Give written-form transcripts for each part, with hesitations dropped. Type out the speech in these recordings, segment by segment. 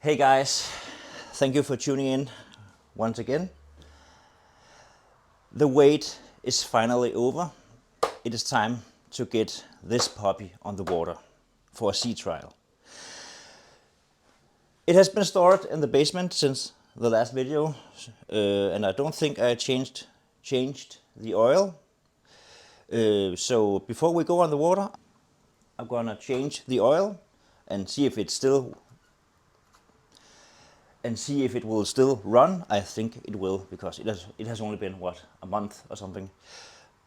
Hey guys, thank you for tuning in once again. The wait is finally over. It is time to get this puppy on the water for a sea trial. It has been stored in the basement since the last video, and I don't think I changed the oil. So before we go on the water, I'm gonna change the oil and see if it will still run. I think it will, because it has only been a month or something.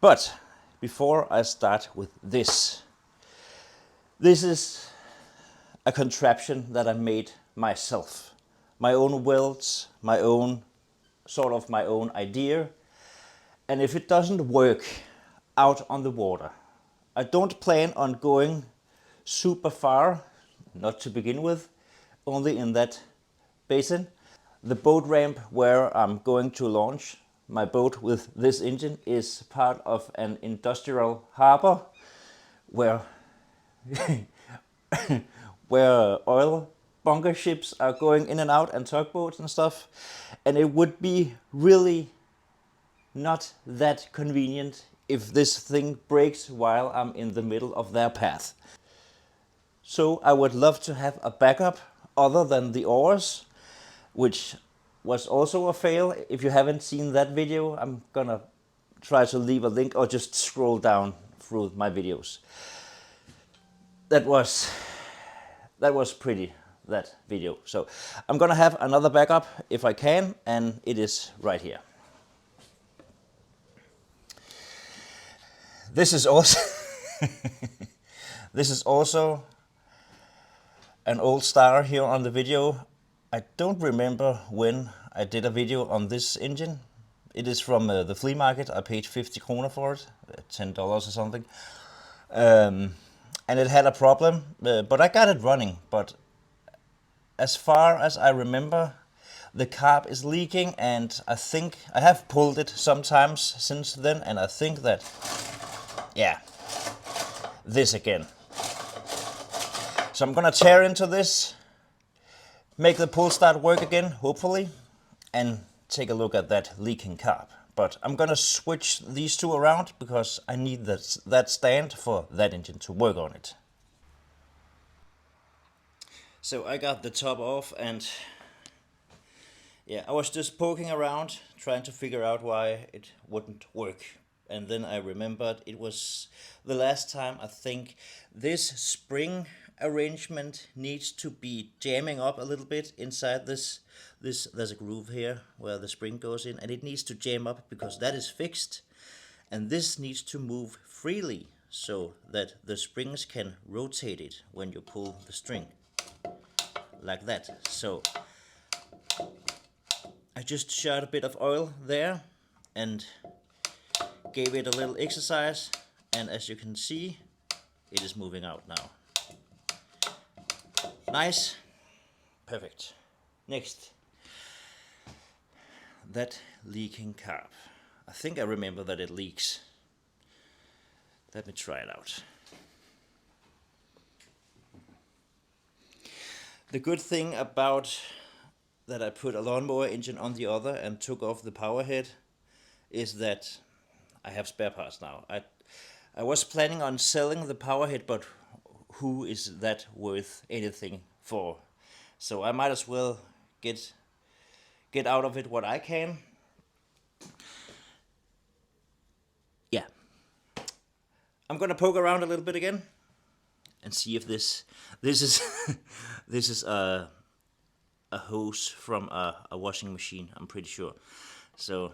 But before I start with this is a contraption that I made myself. My own welds, my own idea. And if it doesn't work out on the water, I don't plan on going super far, not to begin with, only in that basin. The boat ramp where I'm going to launch my boat with this engine is part of an industrial harbor where where oil bunker ships are going in and out, and tugboats and stuff, and it would be really not that convenient if this thing breaks while I'm in the middle of their path. So I would love to have a backup other than the oars, which was also a fail. If you haven't seen that video, I'm gonna try to leave a link or just scroll down through my videos. That was pretty, that video. So I'm gonna have another backup if I can, and it is right here. This is also this is also an old star here on the video. I don't remember when I did a video on this engine. It is from the flea market. I paid 50 kroner for it, $10 or something. And it had a problem, but I got it running. But as far as I remember, the carb is leaking, and I think I have pulled it sometimes since then, and I think that, yeah, this again. So I'm gonna tear into this, make the pull start work again, hopefully, and take a look at that leaking carb. But I'm gonna switch these two around because I need that stand for that engine to work on it. So I got the top off, and yeah, I was just poking around trying to figure out why it wouldn't work. And then I remembered it was the last time. I think this spring arrangement needs to be jamming up a little bit inside this. There's a groove here where the spring goes in, and it needs to jam up because that is fixed, and this needs to move freely so that the springs can rotate it when you pull the string like that. So I just shot a bit of oil there and gave it a little exercise, and as you can see, it is moving out now. Nice, perfect. Next, that leaking carb. I think I remember that it leaks. Let me try it out. The good thing about that I put a lawnmower engine on the other and took off the power head is that I have spare parts now. I was planning on selling the power head, but who is that worth anything for? So I might as well get out of it what I can. Yeah. I'm gonna poke around a little bit again and see if this is this is a hose from a washing machine, I'm pretty sure. So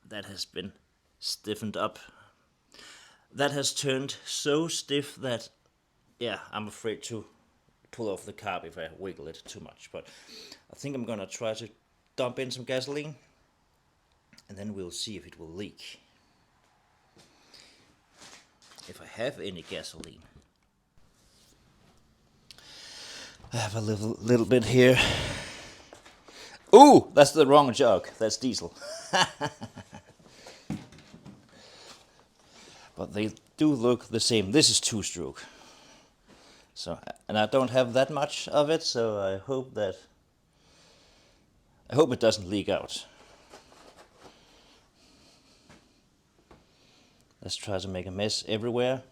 that has been stiffened up. That has turned so stiff that, yeah, I'm afraid to pull off the carb if I wiggle it too much. But I think I'm gonna try to dump in some gasoline, and then we'll see if it will leak. If I have any gasoline. I have a little bit here. Ooh, that's the wrong jug. That's diesel. But they do look the same. This is two-stroke. So, and I don't have that much of it, so I hope it doesn't leak out. Let's try to make a mess everywhere.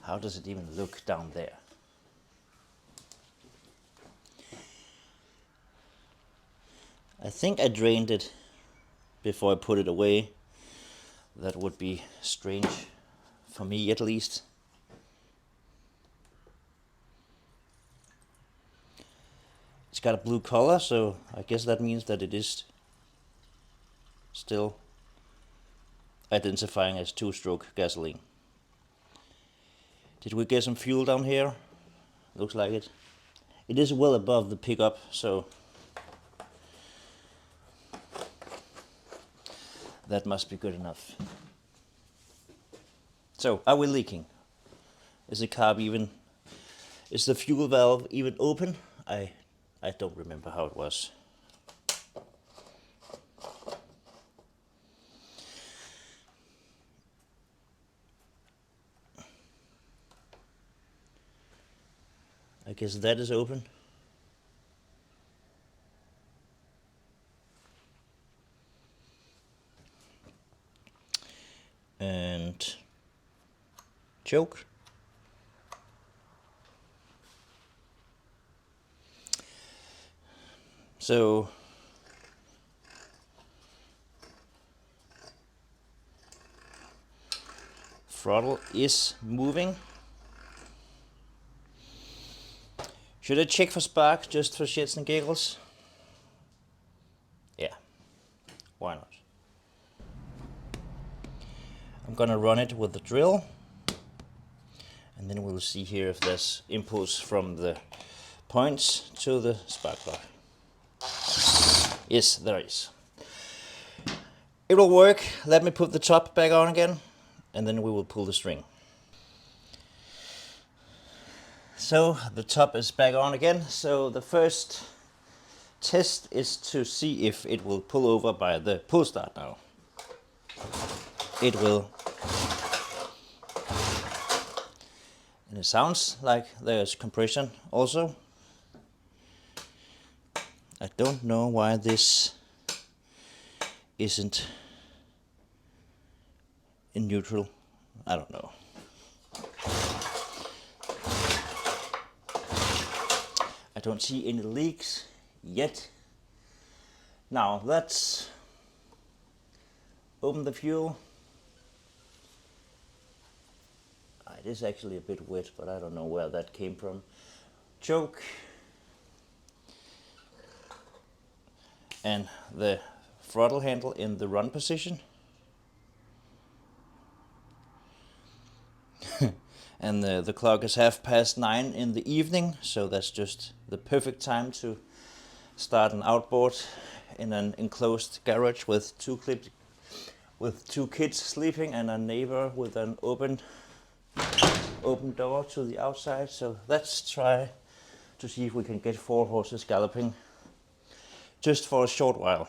How does it even look down there? I think I drained it before I put it away. That would be strange, for me at least. It's got a blue color, so I guess that means that it is still identifying as two-stroke gasoline. Did we get some fuel down here? Looks like it. It is well above the pickup, so that must be good enough. So, are we leaking? Is the carb even... Is the fuel valve even open? I don't remember how it was. I guess that is open. And choke. So throttle is moving. Should I check for spark just for shits and giggles? Yeah, why not? I'm gonna run it with the drill, and then we'll see here if there's impulse from the points to the spark plug. Yes, there is. It will work. Let me put the top back on again, and then we will pull the string. So the top is back on again. So the first test is to see if it will pull over by the pull start now. It will. And it sounds like there's compression also. I don't know why this isn't in neutral. I don't know. I don't see any leaks yet. Now let's open the fuel. It is actually a bit wet, but I don't know where that came from. Choke. And the throttle handle in the run position. And the clock is 9:30 in the evening, so that's just the perfect time to start an outboard in an enclosed garage with two kids sleeping and a neighbor with an open door to the outside. So let's try to see if we can get 4 horses galloping just for a short while.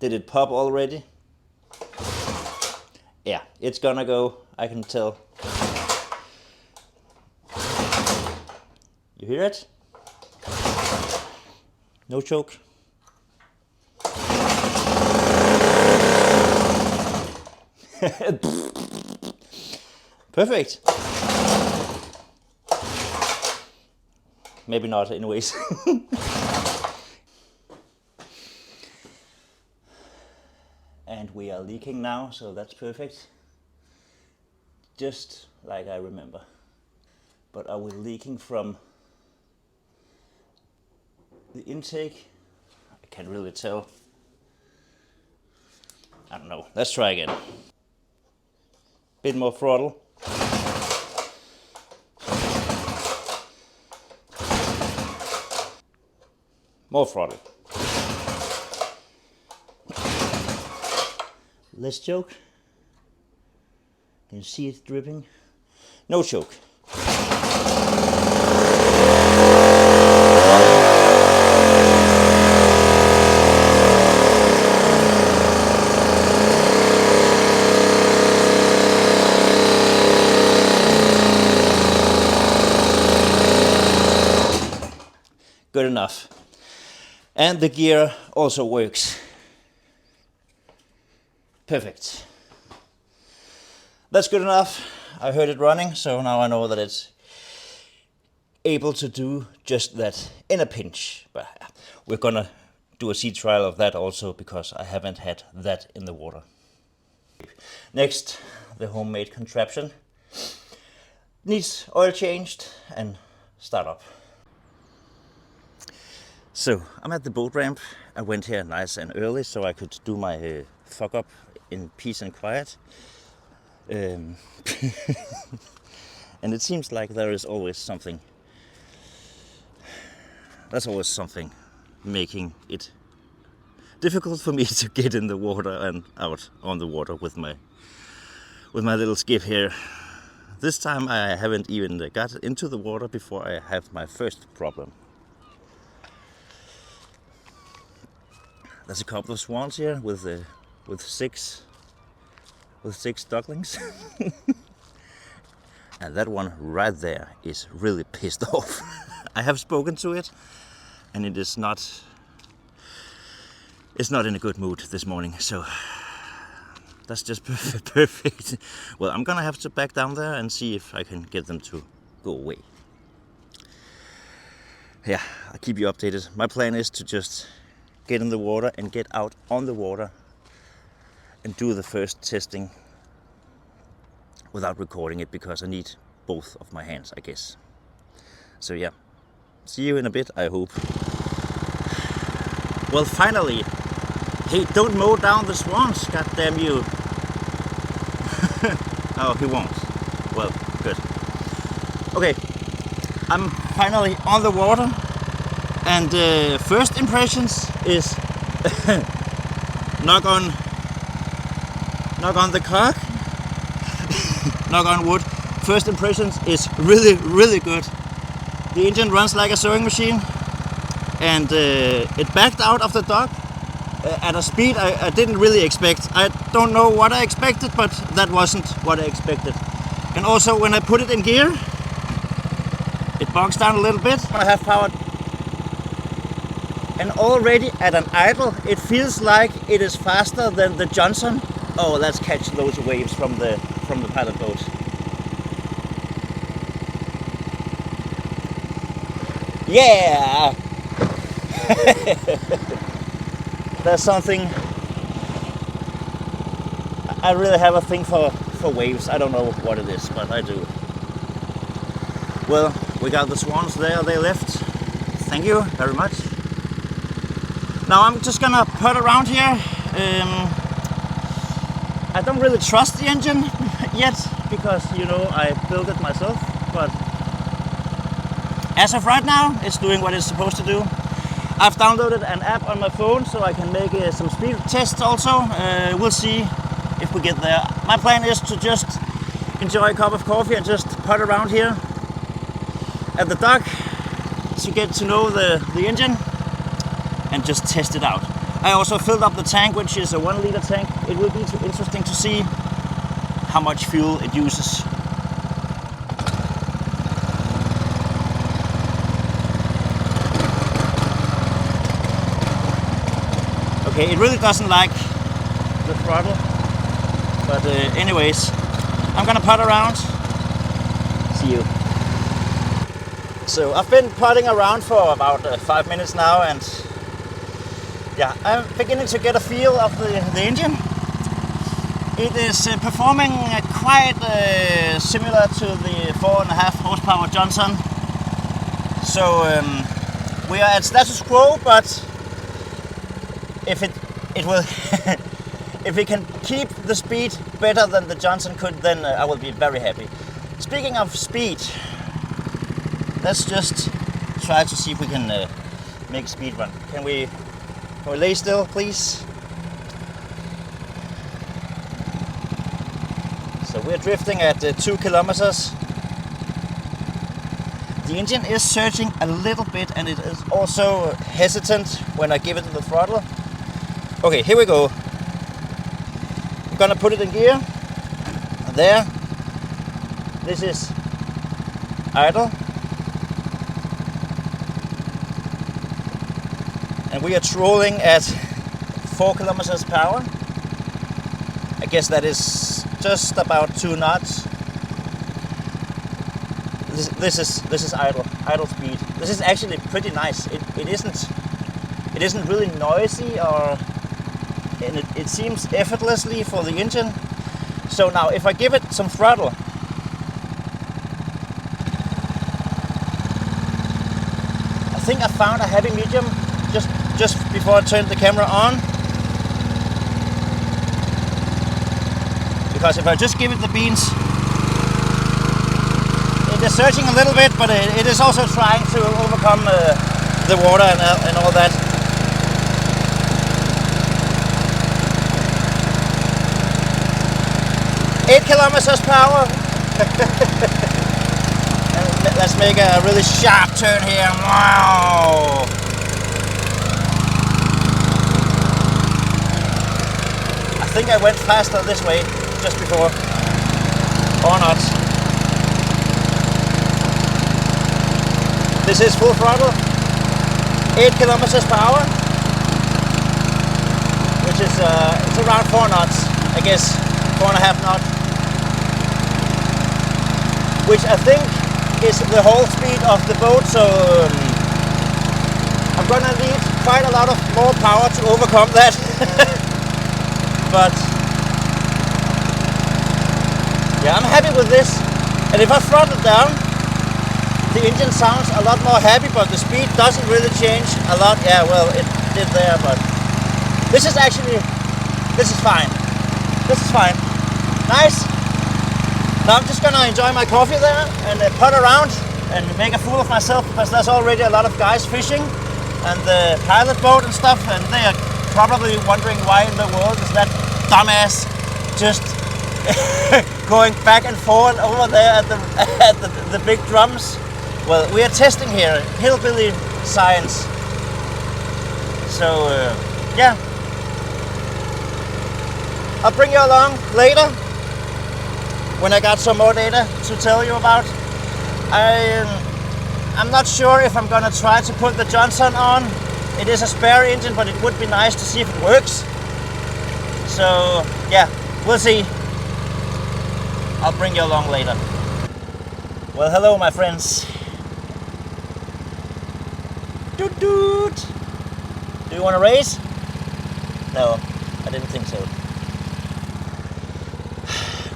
Did it pop already? Yeah, it's gonna go, I can tell. You hear it? No choke. Perfect. Maybe not, anyways. And we are leaking now, so that's perfect. Just like I remember. But are we leaking from the intake? I can't really tell. I don't know. Let's try again. Bit more throttle. More throttle. Less choke. Can you see it dripping? No choke. good enough. And the gear also works. Perfect. That's good enough. I heard it running, so now I know that it's able to do just that in a pinch. But we're gonna do a sea trial of that also, because I haven't had that in the water. Next, the homemade contraption needs oil changed and start up. So I'm at the boat ramp. I went here nice and early so I could do my fuck up in peace and quiet. And it seems like there is always something. There's always something making it difficult for me to get in the water and out on the water with my little skiff here. This time I haven't even got into the water before I have my first problem. There's a couple of swans here with six ducklings. And that one right there is really pissed off. I have spoken to it, and it's not in a good mood this morning, so that's just perfect. Well, I'm gonna have to back down there and see if I can get them to go away. Yeah, I'll keep you updated. My plan is to just get in the water and get out on the water and do the first testing without recording it, because I need both of my hands, I guess. So yeah, see you in a bit, I hope. Well, finally. Hey, don't mow down the swans, god damn you. Oh, he won't. Well, good. Okay, I'm finally on the water, and first impressions is knock on the cock. Knock on wood. First impressions is really, really good. The engine runs like a sewing machine, and it backed out of the dock at a speed I didn't really expect. I don't know what I expected, but that wasn't what I expected. And also when I put it in gear, it bogs down a little bit. I have powered, and already at an idle, it feels like it is faster than the Johnson. Oh, let's catch those waves from the pilot boat. Yeah! There's something. I really have a thing for waves. I don't know what it is, but I do. Well, we got the swans there, they left. Thank you very much. Now I'm just gonna put around here. I don't really trust the engine yet, because, you know, I built it myself, but as of right now, it's doing what it's supposed to do. I've downloaded an app on my phone so I can make some speed tests also. We'll see if we get there. My plan is to just enjoy a cup of coffee and just putt around here at the dock to get to know the engine and just test it out. I also filled up the tank, which is a 1 liter tank. It will be interesting to see how much fuel it uses. Okay, it really doesn't like the throttle, but anyways, I'm gonna putt around. See you. So I've been putting around for about 5 minutes now, and yeah, I'm beginning to get a feel of the engine. It is performing quite similar to the 4.5 horsepower Johnson. So we are at status quo, but if it will, if we can keep the speed better than the Johnson could, then I will be very happy. Speaking of speed, let's just try to see if we can make speed run. Can we lay still, please? So we're drifting at 2 kilometers. The engine is surging a little bit, and it is also hesitant when I give it the throttle. Okay, here we go. I'm gonna put it in gear. There. This is idle. and we are trolling at 4 kilometers per hour. I guess that is just about 2 knots. This is idle speed. This is actually pretty nice. It isn't really noisy, and it seems effortlessly for the engine. So now if I give it some throttle, I think I found a happy medium just before I turned the camera on. Because if I just give it the beans, it is searching a little bit, but it is also trying to overcome the water and all that. Eight kilometers per hour. And let's make a really sharp turn here. Wow. I think I went faster this way just before, or not. This is full throttle, 8 kilometers per hour, which is it's around 4 knots, I guess, 4.5 knots, which I think is the whole speed of the boat. So I'm gonna need quite a lot of more power to overcome that. But yeah, I'm happy with this. And if I throttle down, the engine sounds a lot more happy, but the speed doesn't really change a lot. Yeah, well, it did there, but this is fine. This is fine. Nice. Now I'm just gonna enjoy my coffee there and putt around and make a fool of myself, because there's already a lot of guys fishing and the pilot boat and stuff, and they are probably wondering why in the world is that dumbass just going back and forth over there at the big drums. Well, we are testing here, hillbilly science. So yeah, I'll bring you along later when I got some more data to tell you about. I'm not sure if I'm gonna try to put the Johnson on. It is a spare engine, but it would be nice to see if it works. So yeah, we'll see. I'll bring you along later. Well, hello my friends. Doot doot. Do you want to race? No, I didn't think so.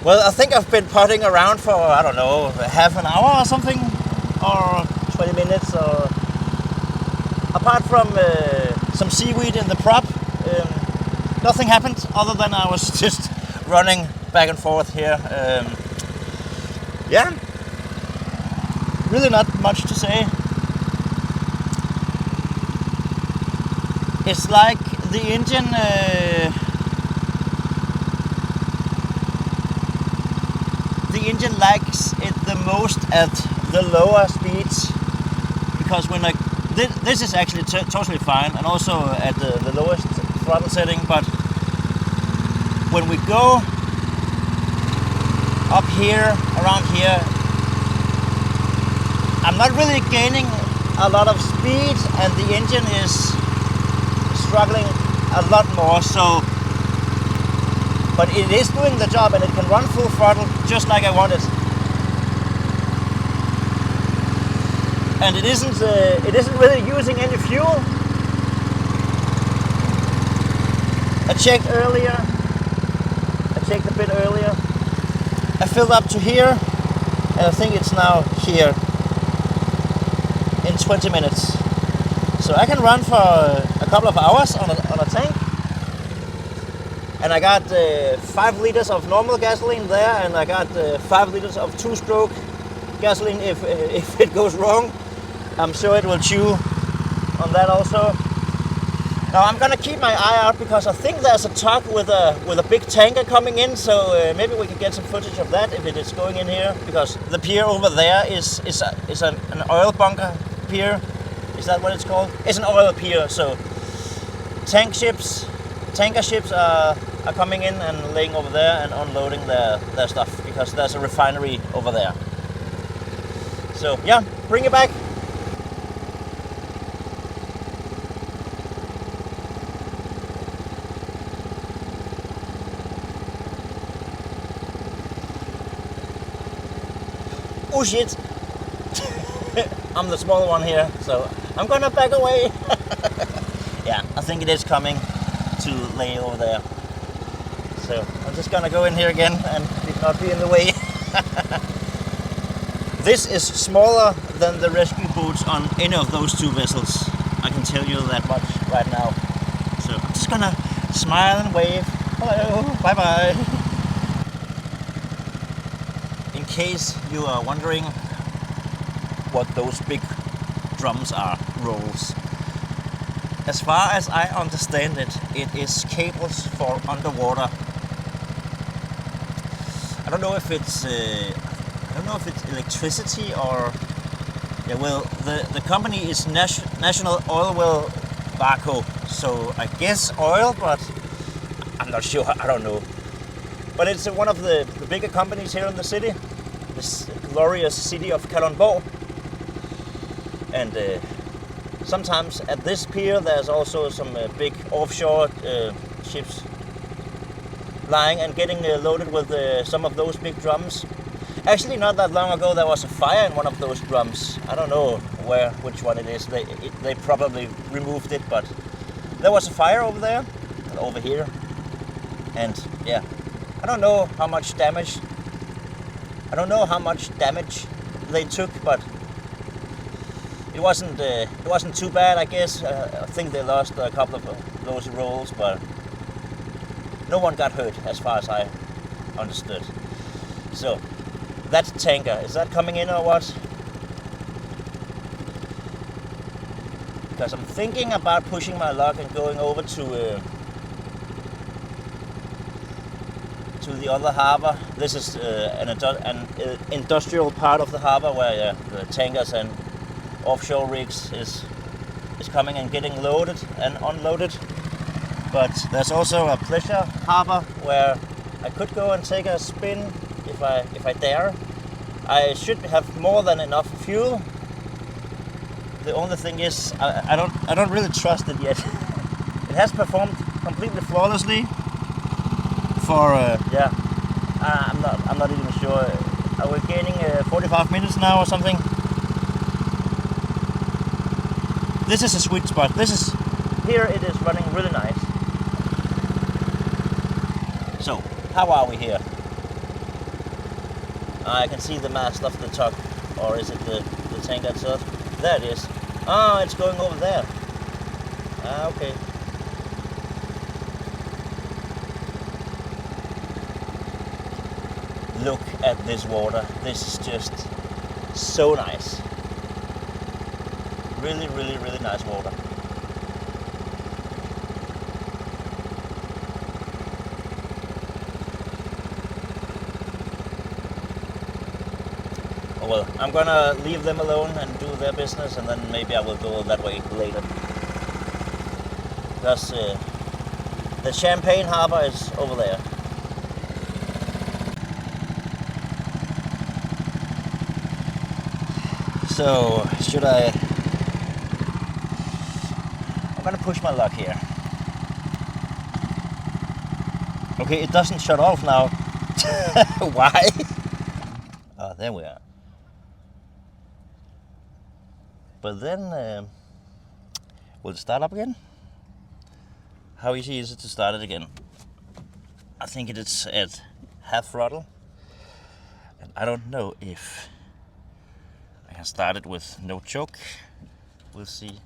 Well, I think I've been putting around for, I don't know, half an hour or something, or 20 minutes, or apart from some seaweed in the prop, nothing happened other than I was just running back and forth here. Yeah, really not much to say. It's like the engine likes it the most at the lower speeds, because when this is actually totally fine, and also at the lowest throttle setting, but when we go up here, around here, I'm not really gaining a lot of speed, and the engine is struggling a lot more. So, but it is doing the job, and it can run full throttle just like I want it. And it isn't really using any fuel. I checked earlier. I checked a bit earlier. I filled up to here, and I think it's now here in 20 minutes. So I can run for a couple of hours on a tank. And I got 5 liters of normal gasoline there, and I got 5 liters of 2-stroke gasoline if it goes wrong. I'm sure it will chew on that also. Now I'm gonna keep my eye out, because I think there's a tug with a big tanker coming in, so maybe we can get some footage of that if it is going in here, because the pier over there is an oil bunker pier. Is that what it's called? It's an oil pier, so tanker ships are coming in and laying over there and unloading their stuff, because there's a refinery over there. So yeah, bring it back. Oh shit! I'm the small one here, so I'm gonna back away. Yeah, I think it is coming to lay over there. So I'm just gonna go in here again and not be in the way. This is smaller than the rescue boats on any of those two vessels. I can tell you that much right now. So I'm just gonna smile and wave. Hello, bye bye. In case you are wondering what those big drums are, rolls. As far as I understand it, it is cables for underwater. I don't know if it's electricity or yeah. Well, the company is National Oil Well Barco, so I guess oil, but I'm not sure. I don't know. But it's one of the bigger companies here in the city, this glorious city of Kalundborg. And sometimes at this pier there's also some big offshore ships lying and getting loaded with some of those big drums. Actually, not that long ago there was a fire in one of those drums. I don't know which one it is. They probably removed it, but there was a fire over there and over here. And yeah, I don't know how much damage. I don't know how much damage they took, but it wasn't too bad, I guess. I think they lost a couple of those rolls, but no one got hurt as far as I understood. So that tanker, is that coming in or what? Because I'm thinking about pushing my luck and going over to the other harbor. This is an industrial part of the harbor where the tankers and offshore rigs is coming and getting loaded and unloaded. But there's also a pleasure harbor where I could go and take a spin if I dare. I should have more than enough fuel. The only thing is I don't really trust it yet. It has performed completely flawlessly for I'm not even sure. Are we gaining 45 minutes now or something? This is a sweet spot. Here it is running really nice. So, how are we here? I can see the mast of the tug, or is it the tank itself? There it is. Ah, it's going over there. Ah, okay. Look at this water. This is just so nice. Really, really, really nice water. Oh well, I'm gonna leave them alone and do their business, and then maybe I will go that way later. Because the Champagne Harbor is over there. So, should I... I'm gonna push my luck here. Okay, it doesn't shut off now. Why? Oh, there we are. But then, will it start up again? How easy is it to start it again? I think it is at half throttle. And I don't know if I can start it with no choke. We'll see.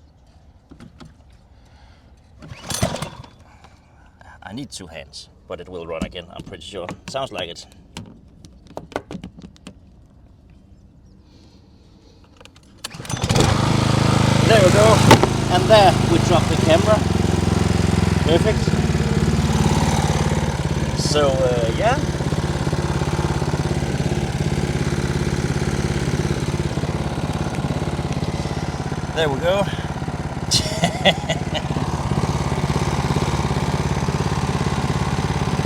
I need two hands, but it will run again, I'm pretty sure. Sounds like it. There we go. And there we drop the camera. Perfect. So, yeah. There we go.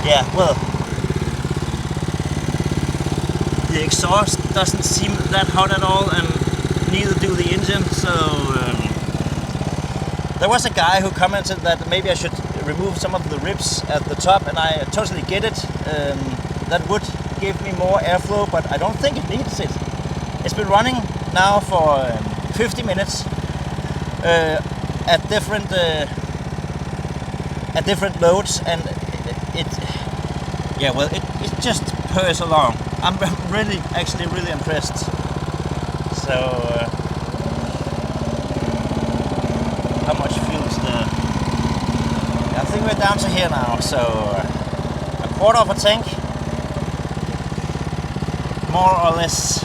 Yeah, well, the exhaust doesn't seem that hot at all, and neither do the engine, so there was a guy who commented that maybe I should remove some of the ribs at the top, and I totally get it. That would give me more airflow, but I don't think it needs it. It's been running now for 50 minutes at different loads, and it just purrs along. I'm actually really impressed. So how much fuel is there? I think we're down to here now, so a quarter of a tank, more or less.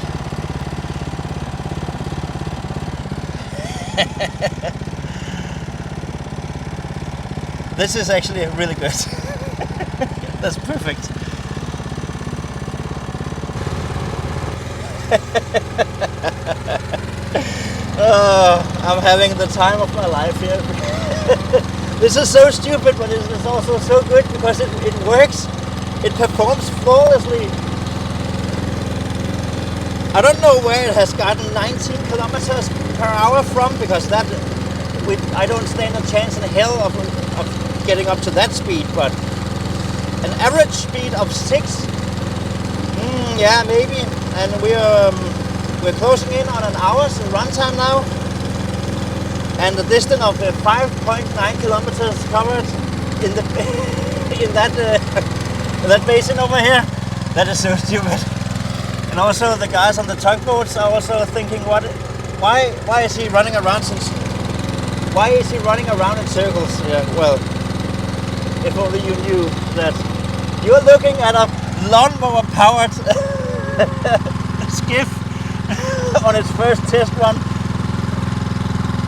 This is actually really good. That's perfect. I'm having the time of my life here. This is so stupid, but it's also so good because it works. It performs flawlessly. I don't know where it has gotten 19 kilometers per hour from, because I don't stand a chance in hell of getting up to that speed, but an average speed of 6, yeah, maybe. And we're closing in on an hour's runtime now, and a distance of 5.9 kilometers covered in that basin over here. That is so stupid. And also the guys on the tugboats are also thinking, why is he running around in circles? Yeah, well, if only you knew that you're looking at a lawnmower powered skiff on its first test run,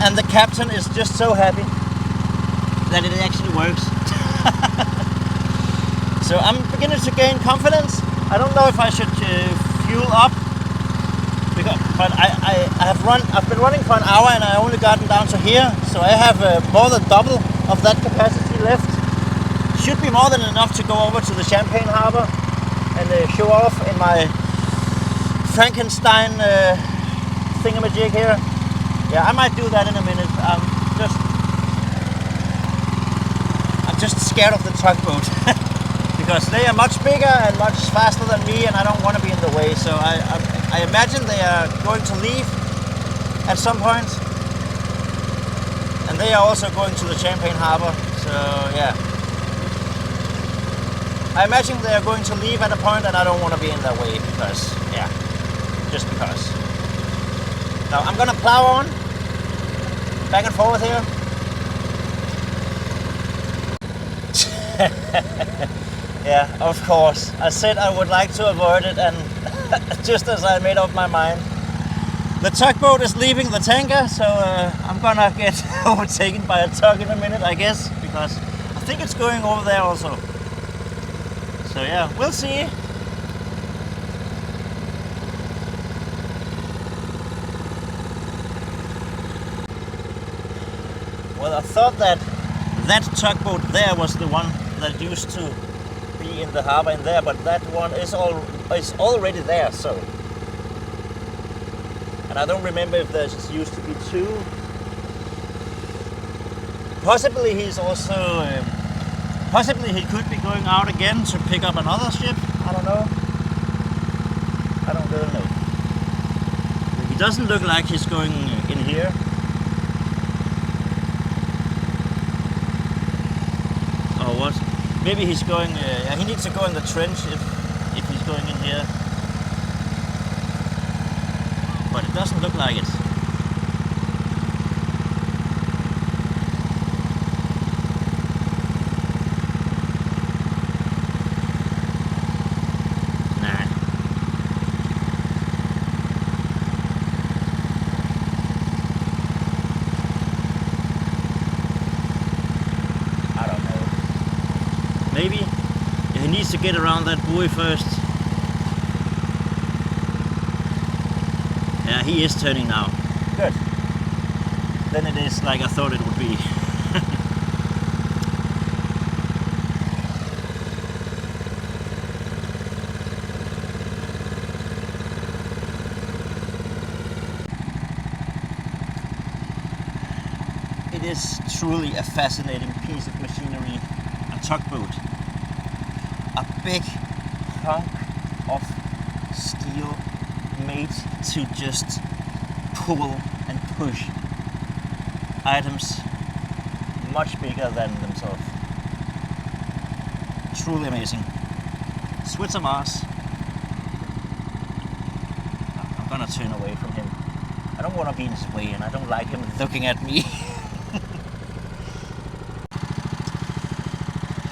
and the captain is just so happy that it actually works. So I'm beginning to gain confidence. I don't know if I should fuel up, but I've been running for an hour and I only gotten down to here, so I have more than double of that capacity left. Should be more than enough to go over to the Champagne Harbor and show off in my Frankenstein thingamajig here. Yeah, I might do that in a minute. I'm just scared of the tugboat because they are much bigger and much faster than me, and I don't want to be in the way. So I imagine they are going to leave at some point, and they are also going to the Champagne Harbor. So yeah, I imagine they are going to leave at a point, and I don't want to be in their way because, yeah, just because. Now I'm gonna plow on back and forth here. Yeah, of course. I said I would like to avoid it, and just as I made up my mind, the tugboat is leaving the tanker, so I'm gonna get overtaken by a tug in a minute, I guess, because I think it's going over there also. So yeah, we'll see. Well, I thought that tugboat there was the one that used to be in the harbor in there, but that one is already there. So, and I don't remember if there's used to be two. Possibly he's also, possibly he could be going out again to pick up another ship. I don't know. I don't really know. He doesn't look like he's going in here. Or what? Maybe he's going, he needs to go in the trench if he's going in here. But it doesn't look like it. Maybe he needs to get around that buoy first. Yeah, he is turning now. Good. Then it is like I thought it would be. It is truly a fascinating piece of machinery. A tugboat. A big hunk of steel made to just pull and push items much bigger than themselves. Truly amazing. Switzer Mars. I'm gonna turn away from him. I don't want to be in his way and I don't like him looking at me.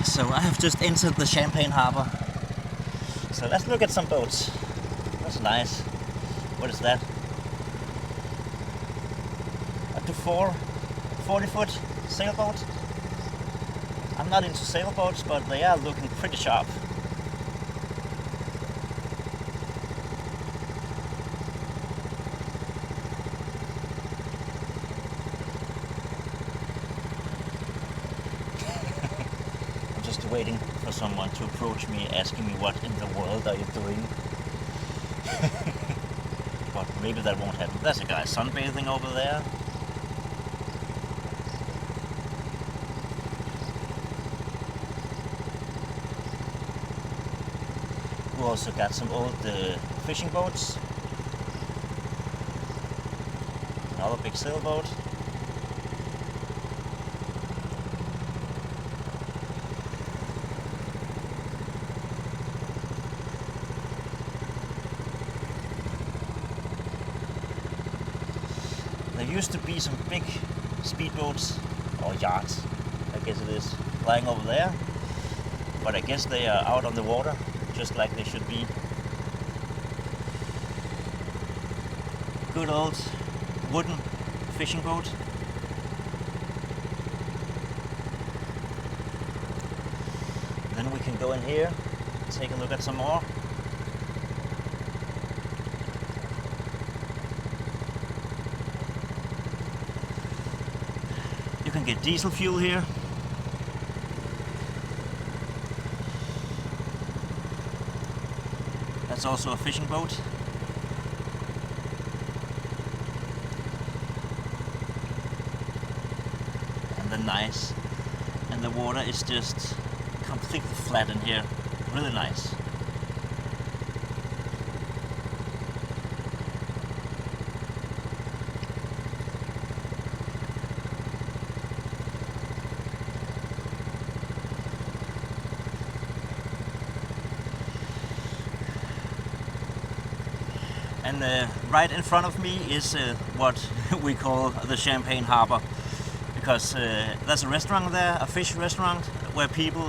So I have just entered the Champagne Harbor. So let's look at some boats. That's nice. What is that? Up to 40-foot sailboat. I'm not into sailboats, but they are looking pretty sharp. I'm just waiting for someone to approach me asking me what in the world are you doing? But maybe that won't happen. There's a guy sunbathing over there. We also got some old fishing boats. Another big sailboat. There used to be some big speedboats, or yachts, I guess it is, flying over there. But I guess they are out on the water, just like they should be. Good old wooden fishing boat. Then we can go in here, take a look at some more. You can get diesel fuel here. That's also a fishing boat. And they're nice. And the water is just completely flat in here. Really nice. And right in front of me is what we call the Champagne Harbor, because there's a restaurant there, a fish restaurant, where people,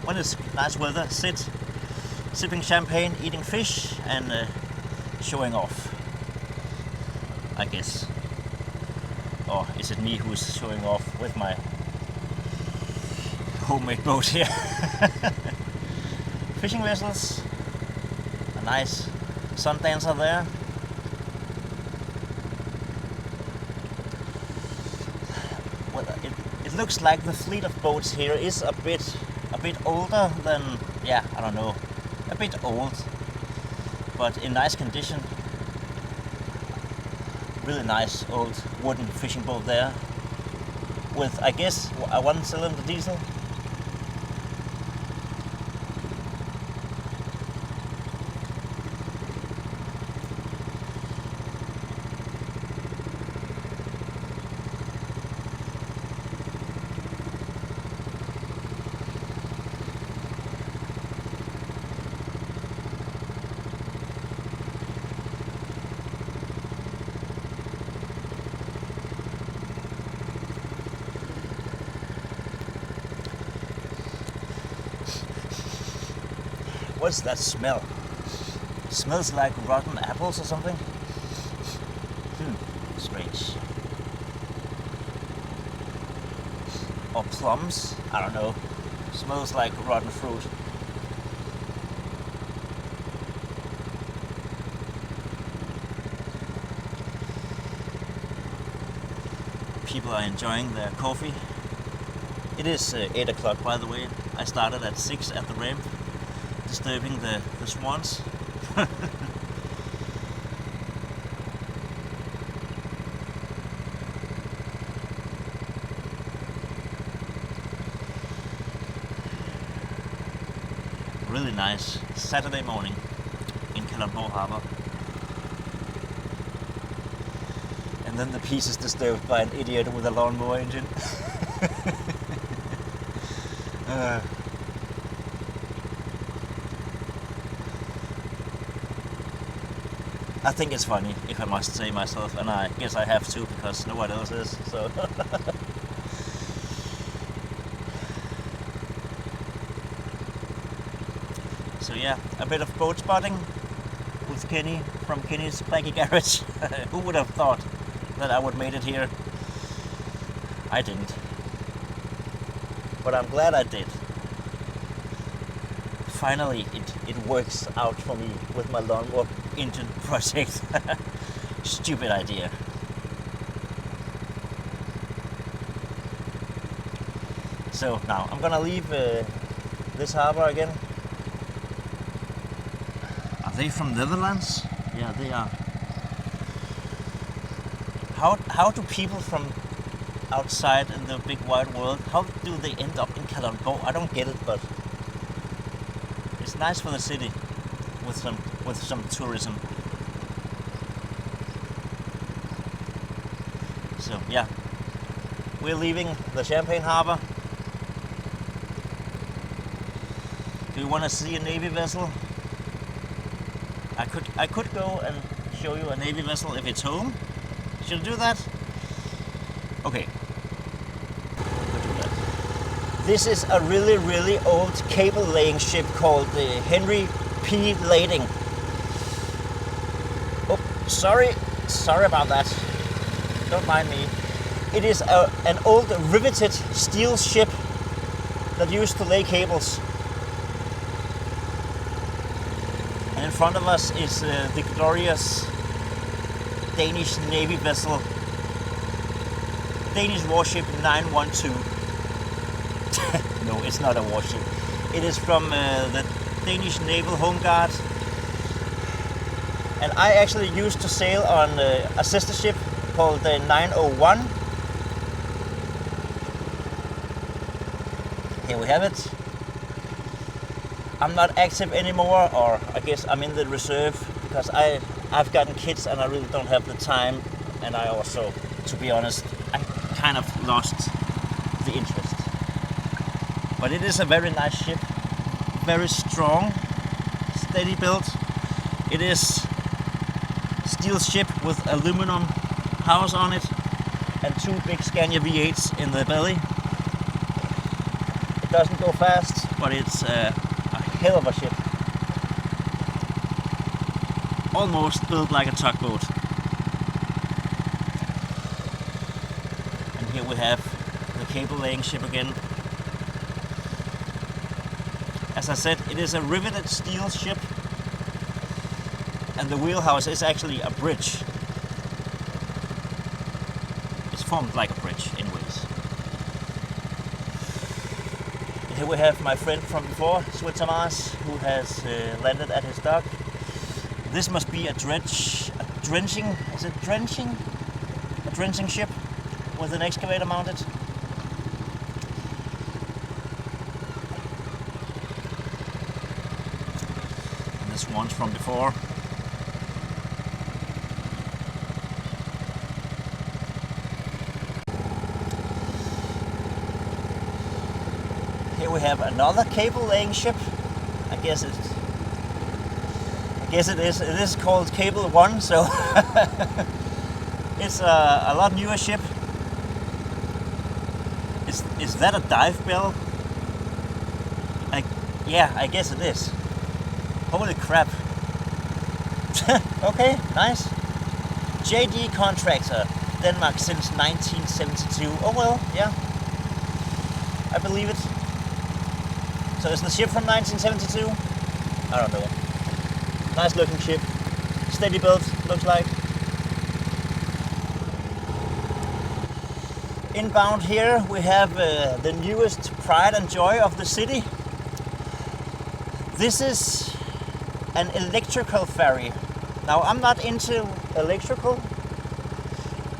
when it's nice weather, sit sipping champagne, eating fish, and showing off, I guess. Or is it me who's showing off with my homemade boat here? Fishing vessels, a nice sun dancer there. Well, it looks like the fleet of boats here is a bit older than, yeah, I don't know, a bit old, but in nice condition. Really nice old wooden fishing boat there with, I guess, a 1-cylinder diesel. What's that smell? It smells like rotten apples or something. Strange. Or plums? I don't know. Smells like rotten fruit. People are enjoying their coffee. It is 8 o'clock, by the way. I started at 6 at the ramp, disturbing the swans. Really nice Saturday morning in Kalundborg Harbor. And then the peace is disturbed by an idiot with a lawnmower engine. I think it's funny, if I must say myself, and I guess I have to because no one else is. So. So yeah, a bit of boat spotting with Kenny from Kenny's Clacky Garage. Who would have thought that I would made it here? I didn't. But I'm glad I did. Finally, it works out for me with my lawnmower engine project. Stupid idea. So now I'm gonna leave this harbor again. Are they from Netherlands? Yeah, they are. How do people from outside in the big wide world, how do they end up in Kalundborg? I don't get it, but it's nice for the city with some tourism. So yeah, we're leaving the Champagne Harbor. Do you want to see a Navy vessel? I could go and show you a Navy vessel if it's home. Should I do that? Okay. This is a really, really old cable laying ship called the Henry P. Lading. Oh, sorry about that. Don't mind me. It is an old riveted steel ship that used to lay cables. And in front of us is the glorious Danish Navy vessel, Danish warship 912. No, it's not a warship. It is from the Danish Naval Home Guard. And I actually used to sail on a sister ship called the 901. Here we have it. I'm not active anymore, or I guess I'm in the reserve because I've gotten kids and I really don't have the time, and I also, to be honest, I kind of lost the interest. But it is a very nice ship, very strong, steady built. It is steel ship with aluminum house on it and two big Scania V8s in the belly. It doesn't go fast, but it's a hell of a ship. Almost built like a tugboat. And here we have the cable laying ship again. As I said, it is a riveted steel ship, and the wheelhouse is actually a bridge. It's formed like a bridge anyways. And here we have my friend from before, Switzermars, who has landed at his dock. This must be a drenching ship with an excavator mounted. And this one's from before. Here we have another cable laying ship. I guess it is. It is called Cable 1, so it's a lot newer ship. Is that a dive bell? Yeah, I guess it is. Holy crap. Okay, nice. JD Contractor, Denmark since 1972. Oh well, yeah. I believe it. So is the ship from 1972? I don't know. Nice looking ship, steady built, looks like. Inbound here we have the newest pride and joy of the city. This is an electrical ferry. Now I'm not into electrical,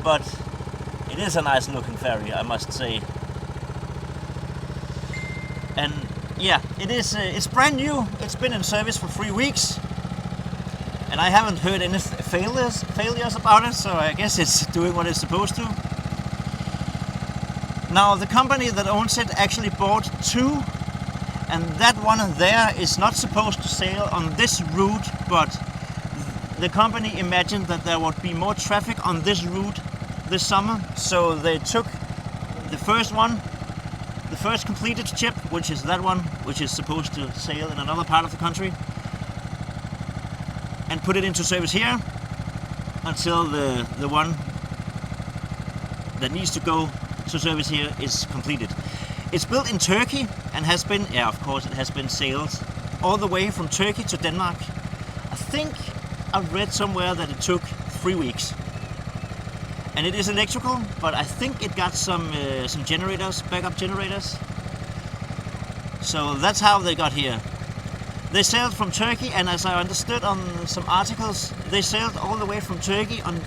but it is a nice looking ferry, I must say. And yeah, it is. It's brand new. It's been in service for 3 weeks. and I haven't heard any failures about it, so I guess it's doing what it's supposed to. Now the company that owns it actually bought 2, and that one there is not supposed to sail on this route, but the company imagined that there would be more traffic on this route this summer, so they took the first one, the first completed ship, which is that one, which is supposed to sail in another part of the country, and put it into service here until the one that needs to go to service here is completed. It's built in Turkey and has been, yeah, of course, it has been sailed all the way from Turkey to Denmark. I think I read somewhere that it took 3 weeks. And it is electrical, but I think it got some generators, backup generators. So that's how they got here. They sailed from Turkey, and as I understood on some articles, they sailed all the way from Turkey and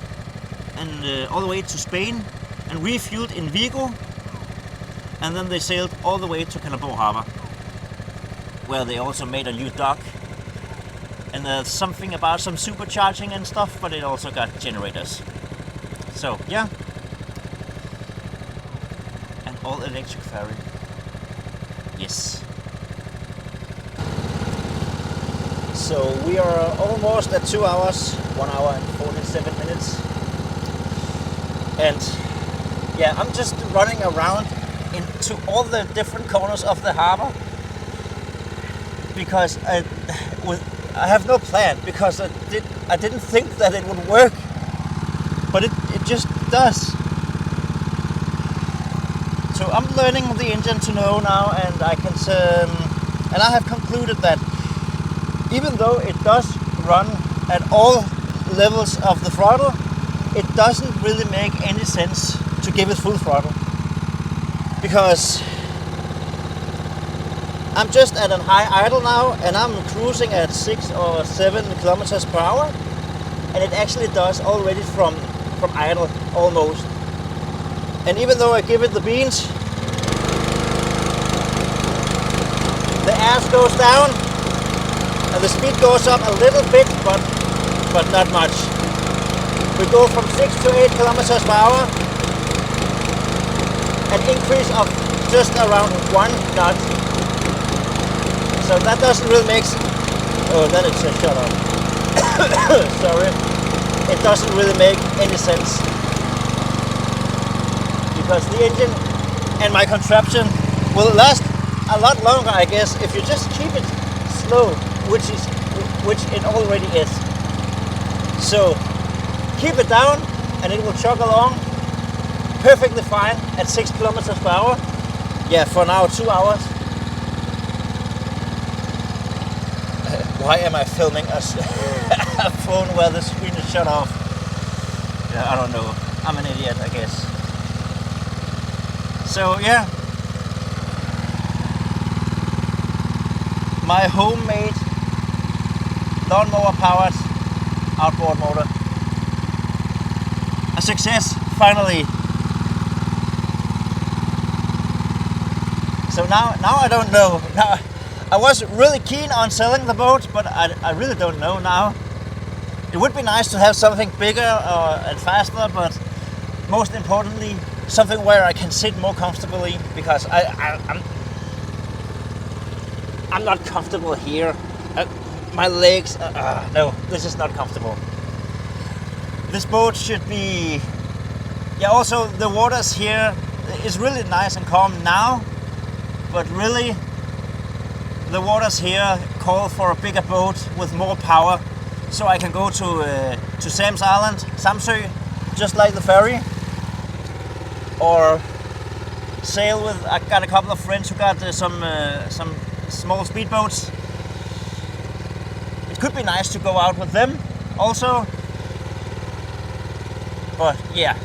all the way to Spain and refueled in Vigo, and then they sailed all the way to Cannabore Harbor, where they also made a new dock. And there's something about some supercharging and stuff, but it also got generators. So yeah, an all-electric ferry. Yes. So we are almost at 2 hours, 1 hour and 47 minutes. And yeah, I'm just running around into all the different corners of the harbor because I have no plan, because I didn't think that it would work, but it just does. So I'm learning the engine to know now, and I have concluded that even though it does run at all levels of the throttle, it doesn't really make any sense to give it full throttle, because I'm just at a high idle now, and I'm cruising at 6 or 7 kilometers per hour, and it actually does already from idle almost. And even though I give it the beans, the air goes down and the speed goes up a little bit, but not much. We go from 6 to 8 kilometers per hour, an increase of just around 1 knot. So that doesn't really make sense. Oh, then it says shut up. Sorry. It doesn't really make any sense, because the engine and my contraption will last a lot longer, I guess, if you just keep it slow, which it already is. So keep it down and it will chug along perfectly fine at 6 kilometers per hour. Yeah, for now 2 hours. Why am I filming a phone where the screen is shut off? Yeah, I don't know. I'm an idiot, I guess. So yeah, my homemade lawnmower powered outboard motor. A success, finally. So now I don't know. Now, I was really keen on selling the boat, but I really don't know now. It would be nice to have something bigger and faster, but most importantly, something where I can sit more comfortably, because I'm not comfortable here. My legs, no, this is not comfortable. This boat should be, yeah, also the waters here is really nice and calm now, but really the waters here call for a bigger boat with more power, so I can go to Sam's Island, Samsø, just like the ferry, or sail with. I got a couple of friends who got some small speedboats. It could be nice to go out with them also, but yeah,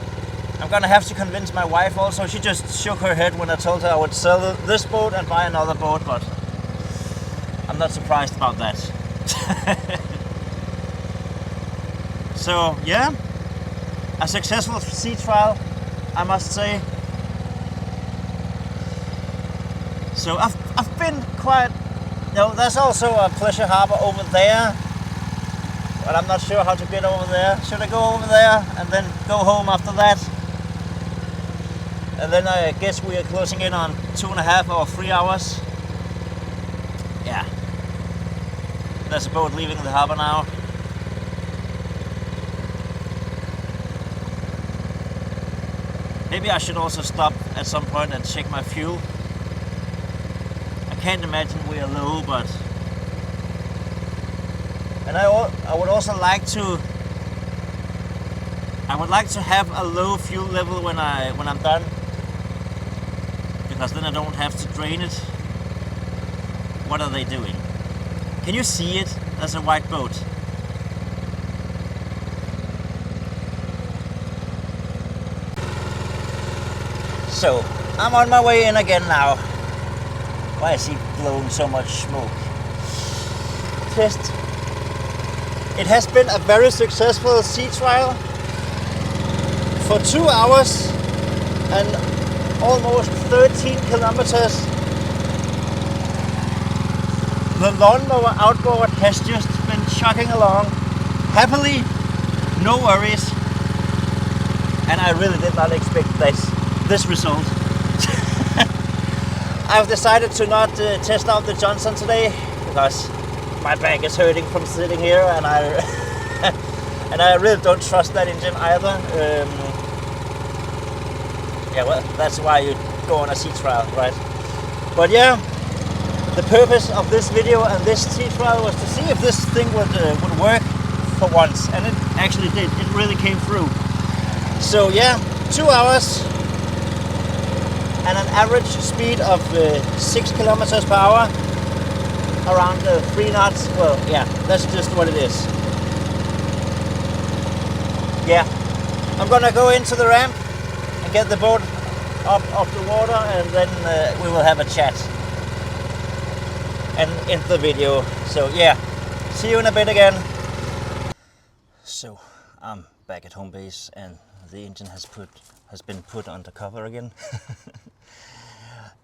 I'm gonna have to convince my wife also. She just shook her head when I told her I would sell this boat and buy another boat, but I'm not surprised about that. So yeah, a successful sea trial, I must say. So I've been quite. No, there's also a pleasure harbor over there. but I'm not sure how to get over there. Should I go over there and then go home after that? And then I guess we are closing in on 2.5 or 3 hours. Yeah. There's a boat leaving the harbor now. Maybe I should also stop at some point and check my fuel. I can't imagine we are low, but... And I would also like to... I would like to have a low fuel level when I'm done. Because then I don't have to drain it. What are they doing? Can you see it? There's a white boat. So, I'm on my way in again now. Why is he blowing so much smoke? Test. It has been a very successful sea trial for 2 hours and almost 13 kilometers. The lawnmower outboard has just been chugging along. Happily, no worries. And I really did not expect this result. I've decided to not test out the Johnson today because my back is hurting from sitting here, and I really don't trust that engine either. Yeah, well, that's why you go on a sea trial, right? But yeah, the purpose of this video and this sea trial was to see if this thing would work for once, and it actually did. It really came through. So yeah, 2 hours and an average speed of 6 kilometers per hour, around 3 knots. Well, yeah, that's just what it is. Yeah, I'm gonna go into the ramp and get the boat up off the water, and then we will have a chat and end the video. So yeah, see you in a bit again. So I'm back at home base, and the engine has been put under cover again.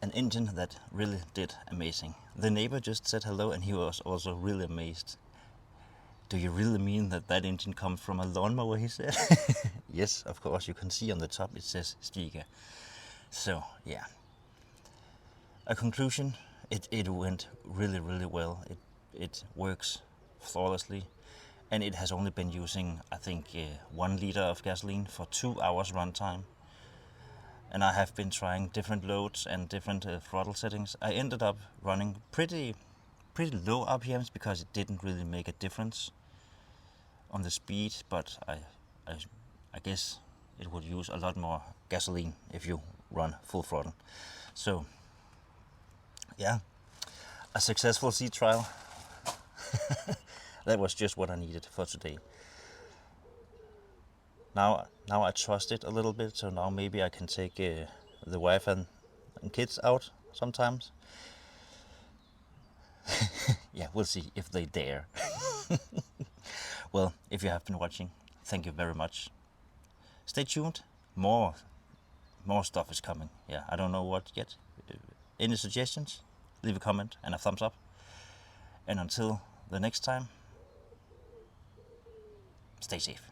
An engine that really did amazing. The neighbor just said hello, and he was also really amazed. Do you really mean that engine comes from a lawnmower, he said? Yes, of course, you can see on the top it says Stiga. So yeah, a conclusion, it went really, really well. It works flawlessly, and it has only been using, I think, 1 liter of gasoline for 2 hours runtime. And I have been trying different loads and different throttle settings. I ended up running pretty low RPMs because it didn't really make a difference on the speed, but I guess it would use a lot more gasoline if you run full throttle. So yeah, a successful sea trial. That was just what I needed for today. Now I trust it a little bit, so now maybe I can take the wife and kids out sometimes. Yeah, we'll see if they dare. Well, if you have been watching, thank you very much. Stay tuned. More stuff is coming. Yeah, I don't know what yet. Any suggestions? Leave a comment and a thumbs up. And until the next time, stay safe.